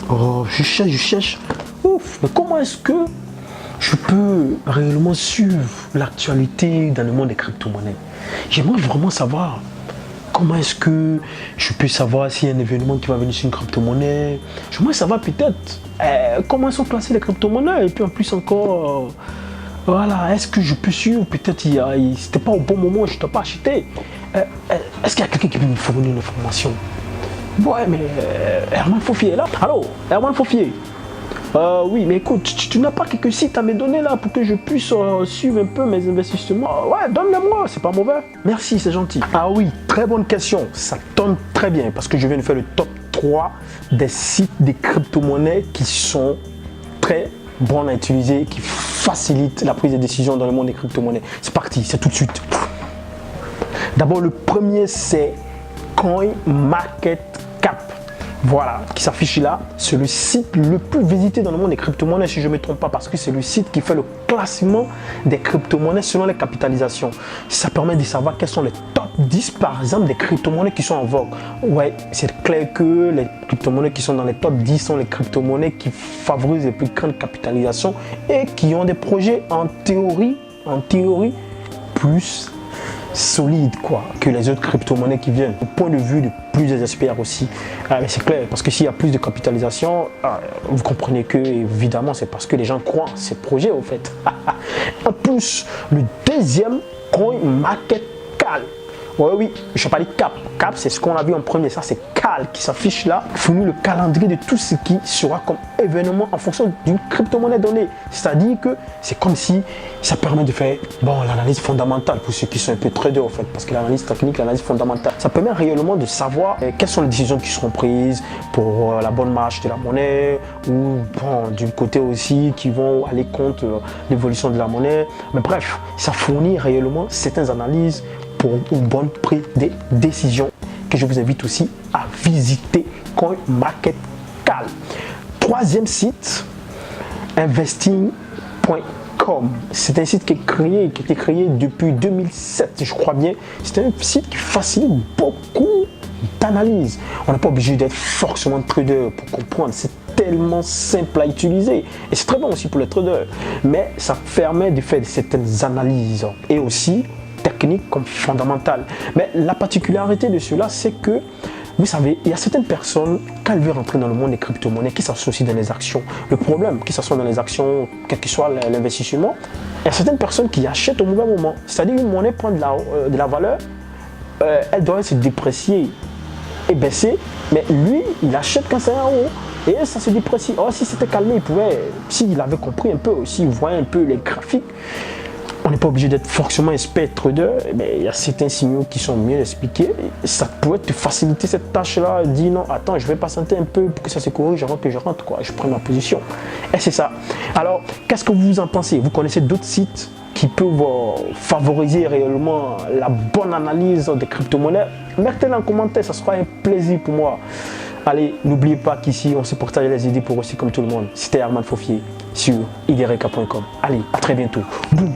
Oh, je cherche. Ouf, mais comment est-ce que je peux réellement suivre l'actualité dans le monde des crypto-monnaies? J'aimerais vraiment savoir comment est-ce que je peux savoir s'il y a un événement qui va venir sur une crypto-monnaie. J'aimerais savoir peut-être comment sont classées les crypto-monnaies. Et puis en plus encore, voilà, est-ce que je peux suivre? Peut-être c'était pas au bon moment, je ne t'ai pas acheté. Est-ce qu'il y a quelqu'un qui peut me fournir une information? Ouais, mais Herman Faufier est là. Allô, Herman Faufier. Oui, mais écoute, tu n'as pas quelques sites à me donner là pour que je puisse suivre un peu mes investissements? Ouais, donne-les-moi, c'est pas mauvais. Merci, c'est gentil. Ah oui, très bonne question. Ça tombe très bien parce que je viens de faire le top 3 des sites des crypto-monnaies qui sont très bons à utiliser, qui facilitent la prise de décision dans le monde des crypto-monnaies. C'est parti, c'est tout de suite. D'abord, le premier, c'est CoinMarketCap. Voilà, qui s'affiche là. C'est le site le plus visité dans le monde des crypto-monnaies, si je ne me trompe pas, parce que c'est le site qui fait le classement des crypto-monnaies selon les capitalisations. Ça permet de savoir quels sont les top 10, par exemple, des crypto-monnaies qui sont en vogue. Ouais, c'est clair que les crypto-monnaies qui sont dans les top 10 sont les crypto-monnaies qui favorisent les plus grandes capitalisations et qui ont des projets en théorie plus solide que les autres crypto-monnaies qui viennent. Au point de vue de plusieurs experts aussi. Mais c'est clair, parce que s'il y a plus de capitalisation, vous comprenez que évidemment c'est parce que les gens croient en ces projets au fait. En plus, le deuxième, CoinMarketCap. Oui, je parle de Cap. Cap, c'est ce qu'on a vu en premier. Ça, c'est Cal qui s'affiche là. Fournit le calendrier de tout ce qui sera comme événement en fonction d'une crypto-monnaie donnée. C'est-à-dire que c'est comme si ça permet de faire l'analyse fondamentale pour ceux qui sont un peu traders en fait. Parce que l'analyse technique, l'analyse fondamentale, ça permet réellement de savoir quelles sont les décisions qui seront prises pour la bonne marche de la monnaie ou du côté aussi qui vont aller contre l'évolution de la monnaie. Mais bref, ça fournit réellement certaines analyses pour une bonne prise de décision que je vous invite aussi à visiter CoinMarketCap. Troisième site, investing.com. C'est un site qui a été créé depuis 2007, je crois bien. C'est un site qui facilite beaucoup d'analyse. On n'est pas obligé d'être forcément trader pour comprendre. C'est tellement simple à utiliser et c'est très bon aussi pour les traders. Mais ça permet de faire certaines analyses et aussi technique comme fondamentale. Mais la particularité de cela, c'est que, vous savez, il y a certaines personnes, quand elles veulent rentrer dans le monde des crypto-monnaies, qui s'associent dans les actions. Le problème, que ce soit dans les actions, quel que soit l'investissement, il y a certaines personnes qui achètent au mauvais moment. C'est-à-dire une monnaie prend de la valeur, elle doit se déprécier et baisser, mais lui, il achète quand c'est en haut. Et ça se déprécie. Or, si c'était calmé, il pouvait, s'il avait compris un peu, s'il voyait un peu les graphiques, on n'est pas obligé d'être forcément expert trader, mais il y a certains signaux qui sont mieux expliqués. Ça pourrait te faciliter cette tâche-là. Dis non, attends, je vais patienter un peu pour que ça se corrige avant que je rentre, je prends ma position. Et c'est ça. Alors, qu'est-ce que vous en pensez? Vous connaissez d'autres sites qui peuvent favoriser réellement la bonne analyse des crypto-monnaies? Mettez-le en commentaire, ça sera un plaisir pour moi. Allez, n'oubliez pas qu'ici, on se partage les idées pour aussi comme tout le monde. C'était Herman Faufier sur idereka.com. Allez, à très bientôt. Boum.